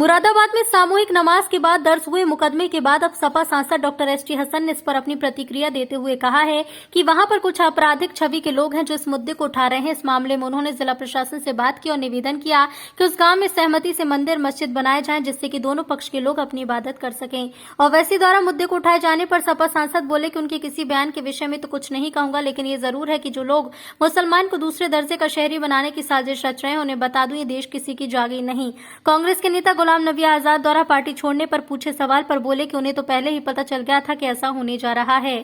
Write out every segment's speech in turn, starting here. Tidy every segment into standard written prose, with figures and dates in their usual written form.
मुरादाबाद में सामूहिक नमाज के बाद दर्ज हुए मुकदमे के बाद अब सपा सांसद डॉक्टर एसटी हसन ने इस पर अपनी प्रतिक्रिया देते हुए कहा है कि वहां पर कुछ आपराधिक छवि के लोग हैं जो इस मुद्दे को उठा रहे हैं। इस मामले में उन्होंने जिला प्रशासन से बात की और निवेदन किया कि उस गांव में सहमति से मंदिर मस्जिद बनाए जाएं, जिससे कि दोनों पक्ष के लोग अपनी इबादत कर सकें। और वैसी द्वारा मुद्दे को उठाए जाने पर सपा सांसद बोले कि उनके किसी बयान के विषय में तो कुछ नहीं कहूंगा, लेकिन ये जरूर है कि जो लोग मुसलमान को दूसरे दर्जे का शहरी बनाने की साजिश रच रहे हैं, उन्हें बता दूं ये देश किसी की जागीर नहीं। कांग्रेस के नेता गुलाम नबी आजाद द्वारा पार्टी छोड़ने पर पूछे सवाल पर बोले कि उन्हें तो पहले ही पता चल गया था कि ऐसा होने जा रहा है।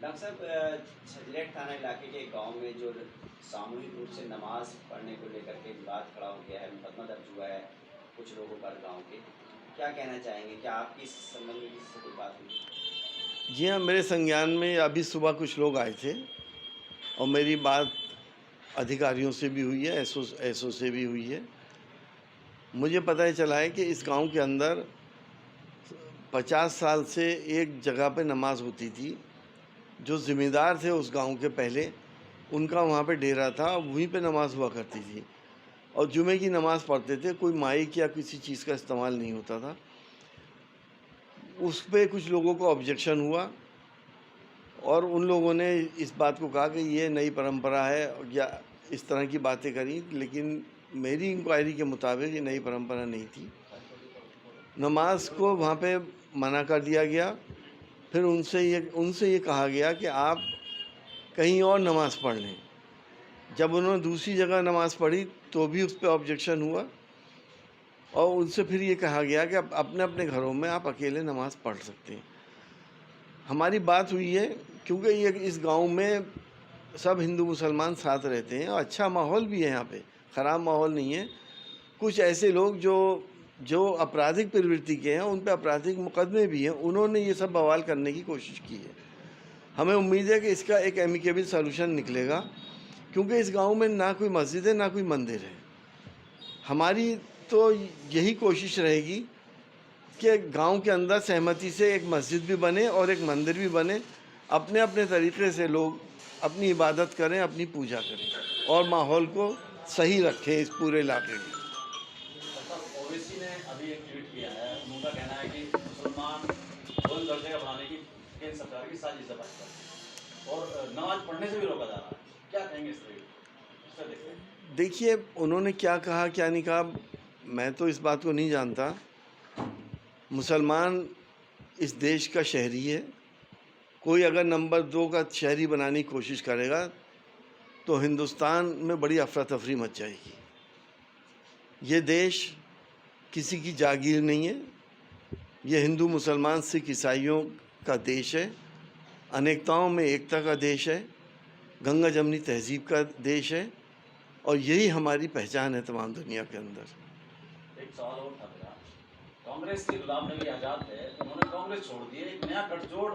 डॉक्टर साहब, छजरेट थाना इलाके के गांव में जो सामूहिक रूप से नमाज पढ़ने को लेकर के विवाद खड़ा हो गया है, मुकदमा दर्ज हुआ है कुछ लोगों पर गांव के, क्या कहना चाहेंगे? क्या आपकी इस संबंध में किसी से कोई बात हुई? जी हाँ, मेरे संज्ञान में अभी सुबह कुछ लोग आए थे और मेरी बात अधिकारियों से भी हुई है, एसओ से भी हुई है। मुझे पता चला है कि इस गांव के अंदर 50 साल से एक जगह पे नमाज होती थी। जो ज़िम्मेदार थे उस गांव के पहले, उनका वहाँ पे डेरा था, वहीं पे नमाज हुआ करती थी और जुमे की नमाज पढ़ते थे। कोई माइक या किसी चीज़ का इस्तेमाल नहीं होता था। उस पे कुछ लोगों को ऑब्जेक्शन हुआ और उन लोगों ने इस बात को कहा कि ये नई परंपरा है या इस तरह की बातें करी, लेकिन मेरी इंक्वायरी के मुताबिक ये नई परंपरा नहीं थी। नमाज को वहाँ पे मना कर दिया गया। फिर उनसे ये कहा गया कि आप कहीं और नमाज़ पढ़ लें। जब उन्होंने दूसरी जगह नमाज़ पढ़ी तो भी उस पर ऑब्जेक्शन हुआ और उनसे फिर ये कहा गया कि आप अपने अपने घरों में आप अकेले नमाज़ पढ़ सकते हैं। हमारी बात हुई है क्योंकि ये इस गांव में सब हिंदू मुसलमान साथ रहते हैं और अच्छा माहौल भी है, यहाँ पे ख़राब माहौल नहीं है। कुछ ऐसे लोग जो आपराधिक प्रवृत्ति के हैं, उन पे आपराधिक मुकदमे भी हैं, उन्होंने ये सब बवाल करने की कोशिश की है। हमें उम्मीद है कि इसका एक एमिकेबल सॉल्यूशन निकलेगा, क्योंकि इस गांव में ना कोई मस्जिद है ना कोई मंदिर है। हमारी तो यही कोशिश रहेगी कि गांव के अंदर सहमति से एक मस्जिद भी बने और एक मंदिर भी बने। अपने अपने तरीके से लोग अपनी इबादत करें, अपनी पूजा करें और माहौल को सही रखें इस पूरे इलाके में। ओवैसी ने अभी एक ट्वीट किया है, उनका कहना है कि मुसलमान दोनों दर्जे का बनाने की केंद्र सरकार की साजिश है भाजपा और नमाज पढ़ने से भी रोका जा रहा है। क्या कहेंगे इस पर? देखिए, उन्होंने क्या कहा क्या नहीं कहा, मैं तो इस बात को नहीं जानता। मुसलमान इस देश का शहरी है। कोई अगर नंबर 2 का शहरी बनाने की कोशिश करेगा तो हिंदुस्तान में बड़ी अफरा तफरी मच जाएगी। ये देश किसी की जागीर नहीं है। ये हिंदू मुसलमान सिख ईसाइयों का देश है। अनेकताओं में एकता का देश है। गंगा जमनी तहजीब का देश है और यही हमारी पहचान है तमाम दुनिया के अंदर। एक सवाल और था मेरा, कांग्रेस के गुलाम नबी आजाद है, उन्होंने कांग्रेस छोड़ दी है, एक नया गठजोड़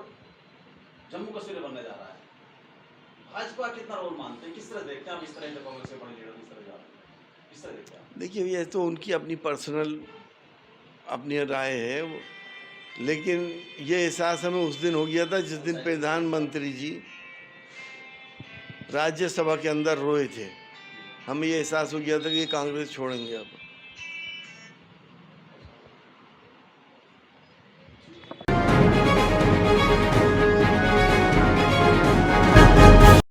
जम्मू कश्मीर बनने जा रहा है। भाजपा कितना रोल मानते हैं? किस तरह देखते हैं आप इस तरह के कांग्रेस के बड़े लीडर इस तरह जा रहे हैं? किस तरह देखते हैं? देखिए, ये तो उनकी अपनी पर्सनल अपनी राय है, लेकिन ये एहसास हमें उस दिन हो गया था जिस दिन प्रधानमंत्री जी राज्यसभा के अंदर रोए थे। हमें ये एहसास हो गया था कि कांग्रेस छोड़ेंगे अब।